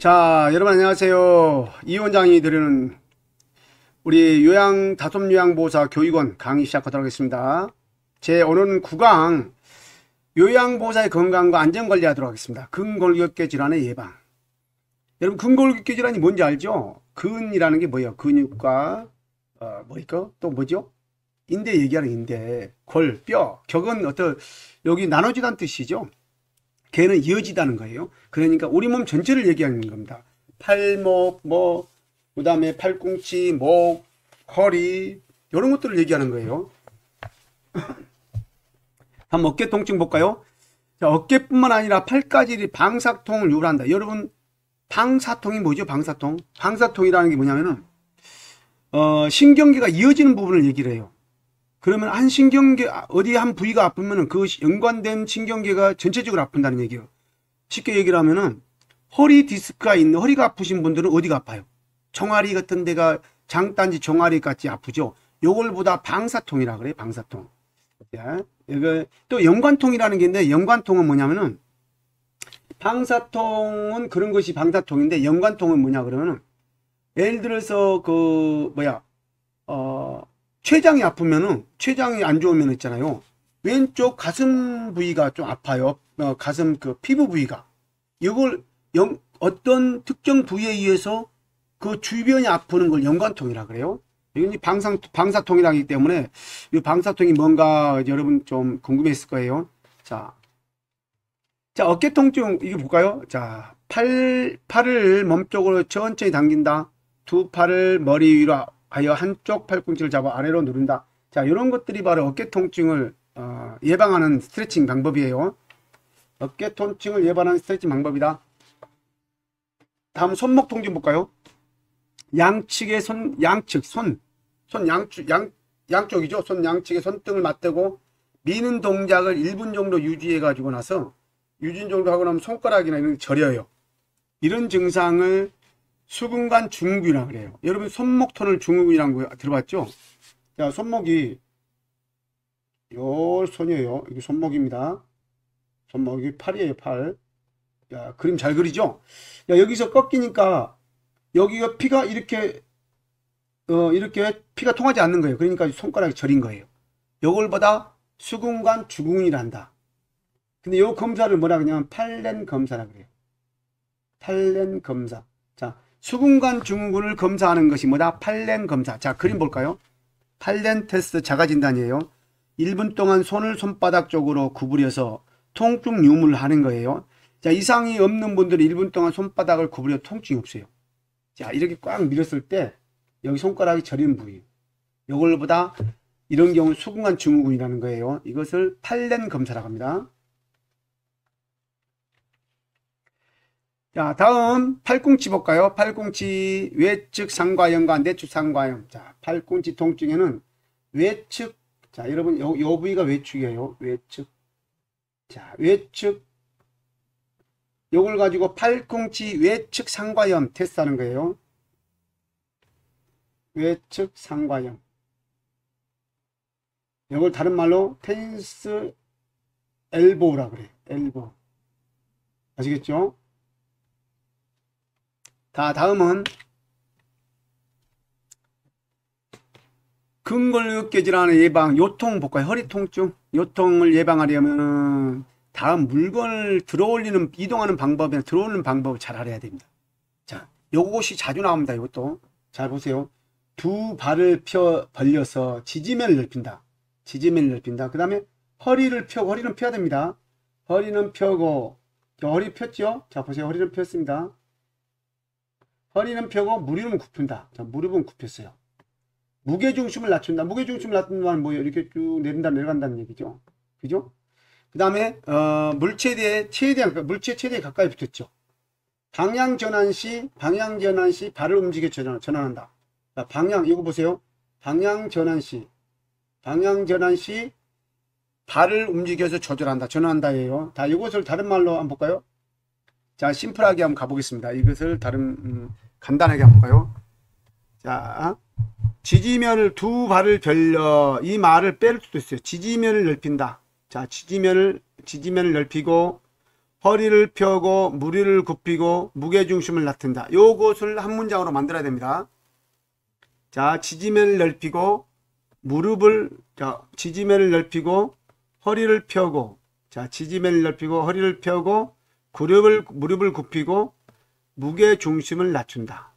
자, 여러분 안녕하세요. 이 원장이 드리는 우리 다솜요양보호사 교육원 강의 시작하도록 하겠습니다. 제 오늘은 9강 요양보호사의 건강과 안전관리하도록 하겠습니다. 근골격계 질환의 예방. 여러분 근골격계 질환이 뭔지 알죠? 근이라는 게 뭐예요? 근육과 또 뭐죠? 인대 얘기하는 인대, 골, 뼈, 격은 여기 나눠지다는 뜻이죠. 개는 이어지다는 거예요. 그러니까 우리 몸 전체를 얘기하는 겁니다. 팔목, 그 다음에 팔꿈치, 목, 허리, 이런 것들을 얘기하는 거예요. 한번 어깨 통증 볼까요? 자, 어깨뿐만 아니라 팔까지 방사통을 유발한다. 여러분, 방사통이 뭐죠? 방사통? 방사통이라는 게 뭐냐면은, 신경계가 이어지는 부분을 얘기를 해요. 그러면 한 신경계, 어디 한 부위가 아프면은 그 연관된 신경계가 전체적으로 아픈다는 얘기예요. 쉽게 얘기를 하면은, 허리 디스크가 있는, 허리가 아프신 분들은 어디가 아파요? 종아리 같은 데가 장단지 종아리 같이 아프죠? 요걸 보다 방사통이라 그래요, 방사통. 자, 이거 또 연관통이라는 게 있는데, 연관통은 뭐냐면은, 방사통은 그런 것이 방사통인데, 연관통은 뭐냐 그러면은, 예를 들어서 췌장이 아프면은, 췌장이 안 좋으면 있잖아요. 왼쪽 가슴 부위가 좀 아파요. 가슴 피부 부위가. 이걸 어떤 특정 부위에 의해서 그 주변이 아프는 걸 연관통이라 그래요. 이건 방사통이라기 때문에 이 방사통이 뭔가 여러분 좀 궁금했을 거예요. 자, 어깨 통증 이거 볼까요? 자, 팔을 몸쪽으로 천천히 당긴다. 두 팔을 머리 위로 하여 한쪽 팔꿈치를 잡아 아래로 누른다. 자, 이런 것들이 바로 어깨 통증을 예방하는 스트레칭 방법이에요. 어깨 통증을 예방하는 스트레칭 방법이다. 다음 손목 통증 볼까요? 양측의 양쪽이죠. 손 양측의 손등을 맞대고 미는 동작을 1분 정도 유지해 가지고 나서 유진 정도 하고 나면 손가락이나 이런 게 저려요. 이런 증상을 수근관 증후군이라고 그래요. 여러분 손목 터널 증후군이라는 거 들어봤죠? 자, 손목이 요 손이에요. 이게 손목입니다. 손목이 팔이에요, 팔. 야, 그림 잘 그리죠? 야, 여기서 꺾이니까 여기가 피가 이렇게 피가 통하지 않는 거예요. 그러니까 손가락이 저린 거예요. 요걸 보다 수근관 증후군이란다. 근데 요 검사를 뭐라 그러냐면 팔렌 검사라 그래요. 팔렌 검사. 자, 수근관 증후군을 검사하는 것이 뭐다? 팔렌 검사. 자, 그림 볼까요? 팔렌 테스트 자가진단이에요. 1분 동안 손을 손바닥 쪽으로 구부려서 통증 유무를 하는 거예요. 자, 이상이 없는 분들은 1분 동안 손바닥을 구부려 통증이 없어요. 자, 이렇게 꽉 밀었을 때 여기 손가락이 저리는 부위. 이걸보다 이런 경우는 수근관 증후군이라는 거예요. 이것을 팔렌 검사라고 합니다. 자, 다음 팔꿈치 볼까요? 팔꿈치 외측 상과염과 내측 상과염. 자, 팔꿈치 통증에는 외측. 자, 여러분 요 부위가 외측이에요. 외측. 자, 외측. 요걸 가지고 팔꿈치 외측 상과염 테스트하는 거예요. 외측 상과염. 요걸 다른 말로 테니스 엘보라 그래요. 엘보. 아시겠죠? 다음은 근골격계 질환의 예방, 요통 볼까요? 허리 통증. 요통을 예방하려면 다음 물건을 들어올리는, 이동하는 방법이나 들어오는 방법을 잘 알아야 됩니다. 자, 요것이 자주 나옵니다. 이것도. 잘 보세요. 두 발을 벌려서 지지면을 넓힌다. 지지면을 넓힌다. 그 다음에 허리는 펴야 됩니다. 허리는 펴고, 허리 폈죠? 자, 보세요. 허리는 폈습니다. 허리는 펴고 무릎은 굽힌다. 자, 무릎은 굽혔어요. 무게중심을 낮춘다. 무게중심을 낮춘다는 말은 뭐예요? 이렇게 쭉 내려간다는 얘기죠. 그죠? 그 다음에 물체 최대에 가까이 붙였죠. 방향 전환 시 발을 움직여 전환한다. 자, 이거 보세요. 방향 전환 시 발을 움직여서 조절한다. 전환한다예요. 자, 이것을 다른 말로 한번 볼까요? 자, 심플하게 한번 가보겠습니다. 이것을 간단하게 한번 볼까요? 자, 지지면을 두 발을 벌려, 이 말을 뺄 수도 있어요. 지지면을 넓힌다. 자, 지지면을 넓히고 허리를 펴고 무리를 굽히고 무게중심을 낮춘다. 요것을 한 문장으로 만들어야 됩니다. 자, 지지면을 넓히고 지지면을 넓히고 허리를 펴고, 자, 지지면을 넓히고 허리를 펴고 무릎을 굽히고 무게중심을 낮춘다.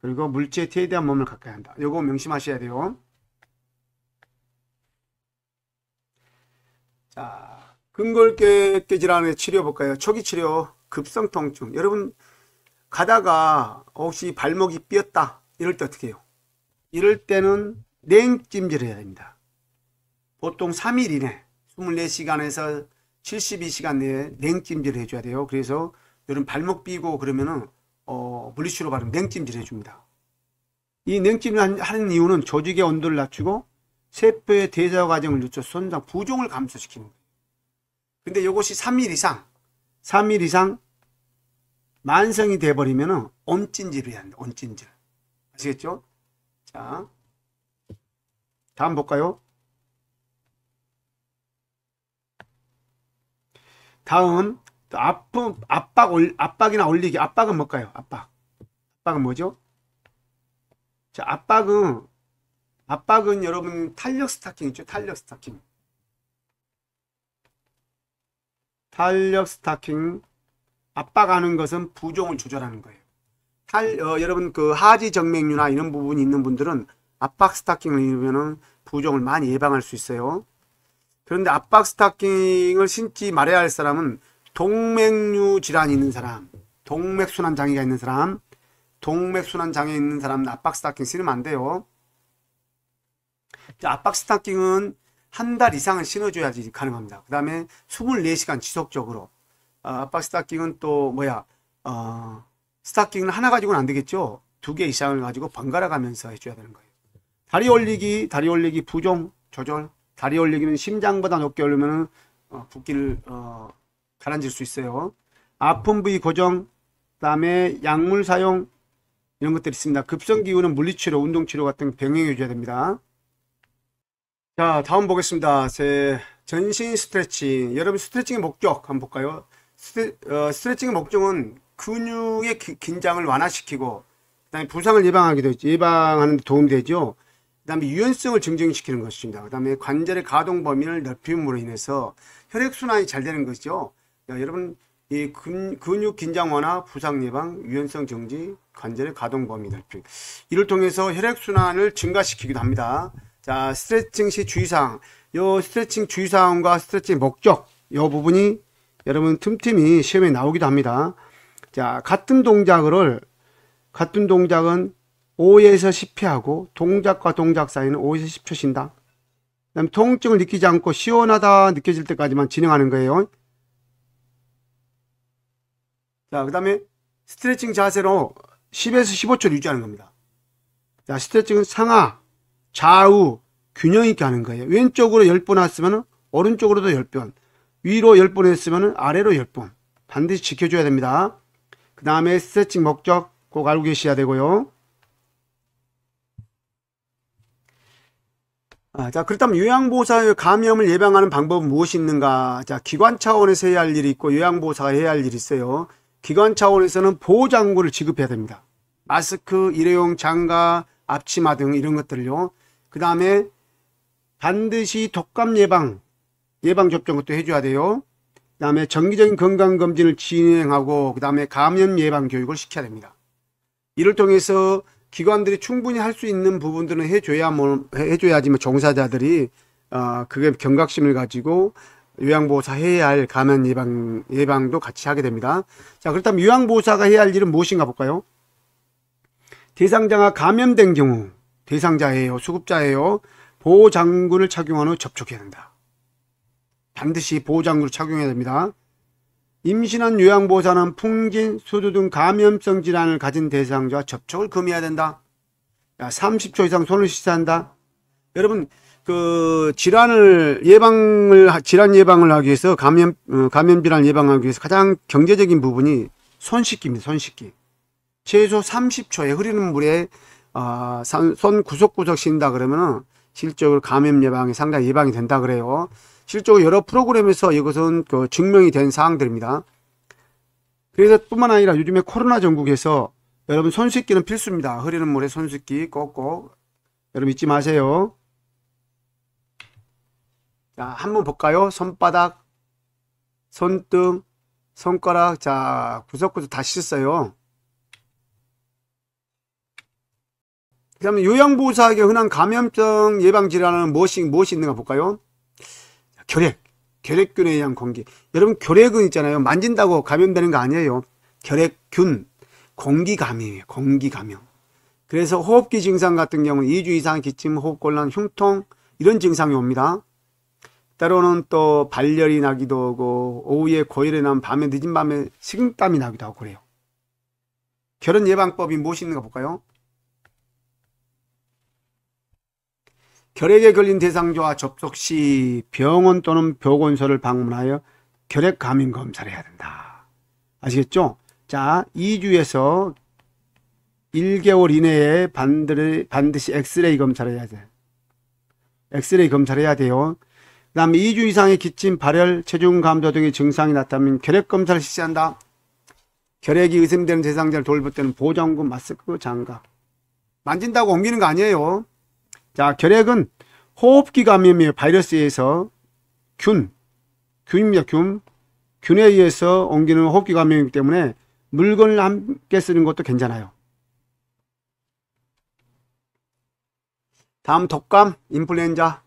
그리고 물체에 대한 몸을 가까이 한다. 요거 명심하셔야 돼요. 자, 근골격계 질환의 치료 볼까요? 초기 치료, 급성 통증. 여러분 가다가 혹시 발목이 삐었다 이럴 때 어떻게 해요? 이럴 때는 냉찜질을 해야 됩니다. 보통 3일 이내 24시간에서 72시간 내에 냉찜질을 해줘야 돼요. 그래서 여러분 발목 삐고 그러면은 물리치료 바르면 냉찜질 해줍니다. 이 냉찜을 하는 이유는 조직의 온도를 낮추고 세포의 대사 과정을 늦춰 손상 부종을 감소시키는 거예요. 근데 이것이 3일 이상 만성이 돼버리면은 온찜질을 해야 합니다. 온찜질. 아시겠죠? 자, 다음 볼까요? 다음 압박이나 올리기. 압박은 뭘까요? 압박은 뭐죠? 자, 압박은 여러분 탄력 스타킹 있죠? 탄력 스타킹. 압박하는 것은 부종을 조절하는 거예요. 여러분 그 하지 정맥류나 이런 부분이 있는 분들은 압박 스타킹을 입으면 부종을 많이 예방할 수 있어요. 그런데 압박 스타킹을 신지 말아야 할 사람은 동맥류 질환이 있는 사람, 동맥순환 장애가 있는 사람, 동맥순환 장애 있는 사람은 압박 스타킹 신으면 안 돼요. 자, 압박 스타킹은 한 달 이상은 신어줘야지 가능합니다. 그 다음에 24시간 지속적으로. 압박 스타킹은 또 스타킹을 하나 가지고는 안 되겠죠. 2개 이상을 가지고 번갈아 가면서 해줘야 되는 거예요. 다리 올리기 부종 조절. 다리 올리기는 심장보다 높게 올리면 붓기를 가라앉힐 수 있어요. 아픈 부위 고정, 그 다음에 약물 사용 이런 것들이 있습니다. 급성기후는 물리치료, 운동치료 같은 병행해 줘야 됩니다. 자, 다음 보겠습니다. 전신 스트레칭. 여러분 스트레칭의 목적 한번 볼까요? 스트레칭의 목적은 근육의 긴장을 완화시키고 그 다음에 부상을 예방하는 데 도움이 되죠. 그 다음에 유연성을 증진시키는 것입니다. 그 다음에 관절의 가동 범위를 넓힘으로 인해서 혈액순환이 잘 되는 것이죠. 여러분 이 근육 긴장 완화, 부상 예방, 유연성 정지, 관절의 가동 범위 넓힘 이를 통해서 혈액순환을 증가시키기도 합니다. 자, 스트레칭 시 주의사항. 요 스트레칭 주의사항과 스트레칭 목적 요 부분이 여러분 틈틈이 시험에 나오기도 합니다. 자, 같은 동작은 5에서 10회 하고 동작과 동작 사이는 5에서 10초 쉰다. 그 다음에 통증을 느끼지 않고 시원하다 느껴질 때까지만 진행하는 거예요. 자, 그 다음에 스트레칭 자세로 10에서 15초를 유지하는 겁니다. 자, 스트레칭은 상하, 좌우 균형 있게 하는 거예요. 왼쪽으로 10번 했으면 오른쪽으로도 10번, 위로 10번 했으면 아래로 10번 반드시 지켜줘야 됩니다. 그 다음에 스트레칭 목적 꼭 알고 계셔야 되고요. 자, 그렇다면 요양보호사의 감염을 예방하는 방법은 무엇이 있는가? 자, 기관 차원에서 해야 할 일이 있고 요양보호사가 해야 할 일이 있어요. 기관 차원에서는 보호장구를 지급해야 됩니다. 마스크, 일회용 장갑, 앞치마 등 이런 것들을요. 그 다음에 반드시 독감 예방접종 것도 해줘야 돼요. 그 다음에 정기적인 건강검진을 진행하고 그 다음에 감염 예방 교육을 시켜야 됩니다. 이를 통해서 기관들이 충분히 할 수 있는 부분들은 해줘야지만 종사자들이 그게 경각심을 가지고 요양보호사 해야 할 감염 예방도 같이 하게 됩니다. 자, 그렇다면 요양보호사가 해야 할 일은 무엇인가 볼까요? 대상자가 감염된 경우 대상자예요, 수급자예요. 보호장구를 착용한 후 접촉해야 된다. 반드시 보호장구를 착용해야 됩니다. 임신한 요양보호사는 풍진, 수두 등 감염성 질환을 가진 대상자와 접촉을 금해야 된다. 30초 이상 손을 씻어야 한다. 여러분 질환 예방을 하기 위해서 감염 질환 예방하기 위해서 가장 경제적인 부분이 손 씻기입니다. 손 씻기. 최소 30초에 흐르는 물에 손 구석구석 씻는다 그러면은 실적으로 감염 예방이 상당히 예방이 된다 그래요. 실적으로 여러 프로그램에서 이것은 증명이 된 사항들입니다. 그래서 뿐만 아니라 요즘에 코로나 전국에서 여러분 손 씻기는 필수입니다. 흐리는 물에 손 씻기 꼭꼭 여러분 잊지 마세요. 자, 한번 볼까요? 손바닥, 손등, 손가락, 자, 구석구석 다 씻었어요. 그 다음에 요양보호사에게 흔한 감염병 예방질환은 무엇이 있는가 볼까요? 결핵균에 의한 공기. 여러분, 결핵은 있잖아요. 만진다고 감염되는 거 아니에요. 결핵균, 공기감염이에요. 공기감염. 그래서 호흡기 증상 같은 경우는 2주 이상 기침, 호흡곤란, 흉통 이런 증상이 옵니다. 때로는 또 발열이 나기도 하고 오후에 고열이 나면 밤에 늦은 밤에 식은땀이 나기도 하고 그래요. 결핵 예방법이 무엇이 있는가 볼까요? 결핵에 걸린 대상자와 접촉 시 병원 또는 보건소를 방문하여 결핵 감염 검사를 해야 된다. 아시겠죠? 자, 2주에서 1개월 이내에 반드시 엑스레이 검사를 해야 돼. 엑스레이 검사를 해야 돼요. 그 다음에 2주 이상의 기침, 발열, 체중 감소 등의 증상이 나타나면 결핵 검사를 실시한다. 결핵이 의심되는 대상자를 돌볼 때는 보호장구, 마스크, 장갑. 만진다고 옮기는 거 아니에요. 자, 결핵은 호흡기 감염이에요. 바이러스에 의해서 균입니다. 균에 의해서 옮기는 호흡기 감염이기 때문에 물건을 함께 쓰는 것도 괜찮아요. 다음 독감, 인플루엔자.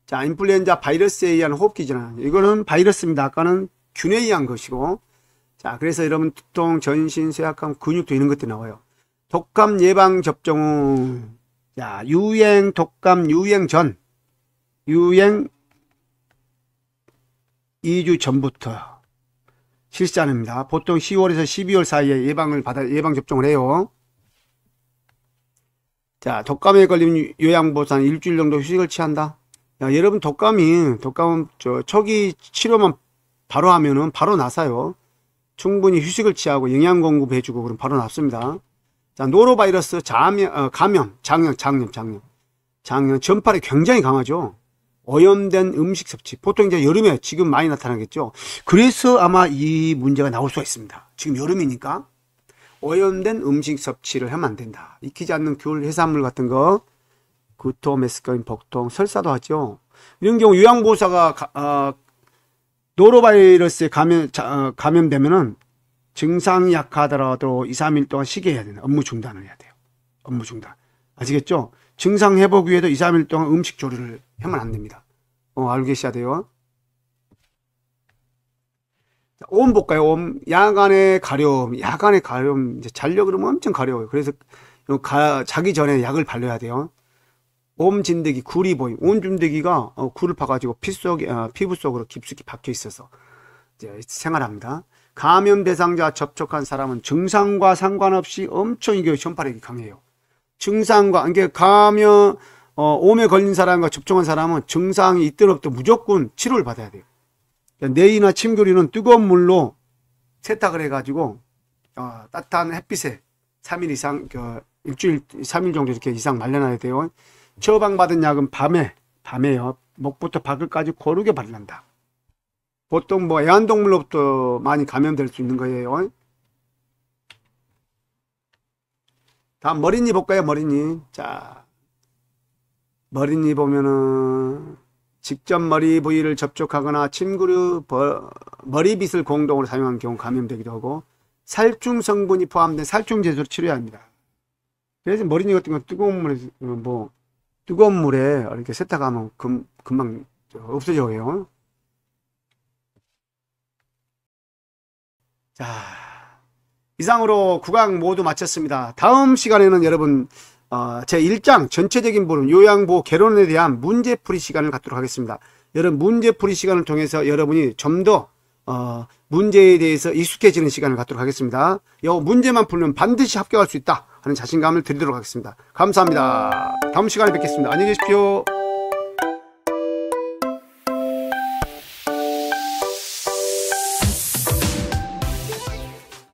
자, 인플루엔자 바이러스에 의한 호흡기 질환. 이거는 바이러스입니다. 아까는 균에 의한 것이고. 자, 그래서 여러분 두통, 전신, 쇠약감, 근육도 이런 것들이 나와요. 독감 예방 접종은 자, 독감 유행 전, 유행 2주 전부터 실시합니다. 보통 10월에서 12월 사이에 예방 접종을 해요. 자, 독감에 걸리면 요양보호사는 일주일 정도 휴식을 취한다. 야, 여러분 독감은 초기 치료만 바로 하면은 바로 나사요. 충분히 휴식을 취하고 영양 공급해주고 그럼 바로 낫습니다. 자, 노로바이러스 감염, 장염, 전파력이 굉장히 강하죠. 오염된 음식 섭취. 보통 이제 여름에 지금 많이 나타나겠죠. 그래서 아마 이 문제가 나올 수가 있습니다. 지금 여름이니까 오염된 음식 섭취를 하면 안 된다. 익히지 않는 귤, 해산물 같은 거, 구토, 메스꺼인, 복통, 설사도 하죠. 이런 경우 요양보호사가 노로바이러스에 감염되면은 증상이 약하더라도 2, 3일 동안 쉬게 해야 된다. 업무 중단을 해야 돼요. 업무 중단. 아시겠죠? 증상 회복 후에도 2, 3일 동안 음식 조리를 하면 안 됩니다. 알고 계셔야 돼요. 자, 옴 볼까요? 옴. 야간에 가려움. 이제 자려고 그러면 엄청 가려워요. 그래서 자기 전에 약을 발라야 돼요. 옴 진드기, 굴이 보임. 옴 진드기가 굴을 파가지고 피부 속으로 깊숙이 박혀 있어서 이제 생활합니다. 감염 대상자 접촉한 사람은 증상과 상관없이 엄청 이게 전파력이 강해요. 증상과, 이게 옴에 걸린 사람과 접촉한 사람은 증상이 있든 없든 무조건 치료를 받아야 돼요. 뇌이나 침교류는 뜨거운 물로 세탁을 해가지고, 따뜻한 햇빛에 3일 이상, 일주일, 3일 정도 이렇게 이상 말려놔야 돼요. 처방받은 약은 밤에요. 목부터 발끝까지 고르게 바른다. 보통 애완동물로부터 많이 감염될 수 있는 거예요. 다음 머리니 볼까요? 머리니. 자, 머리니 보면은 직접 머리 부위를 접촉하거나 침구류, 머리빗을 공동으로 사용한 경우 감염되기도 하고 살충 성분이 포함된 살충제소로 치료해야 합니다. 그래서 머리니 같은 건 뜨거운 물에 이렇게 세탁하면 금방 없어져요. 자, 이상으로 9강 모두 마쳤습니다. 다음 시간에는 여러분 제 1장 전체적인 부분 요양보호 개론에 대한 문제풀이 시간을 갖도록 하겠습니다. 여러분 문제풀이 시간을 통해서 여러분이 좀 더 문제에 대해서 익숙해지는 시간을 갖도록 하겠습니다. 이 문제만 풀면 반드시 합격할 수 있다 하는 자신감을 드리도록 하겠습니다. 감사합니다. 다음 시간에 뵙겠습니다. 안녕히 계십시오.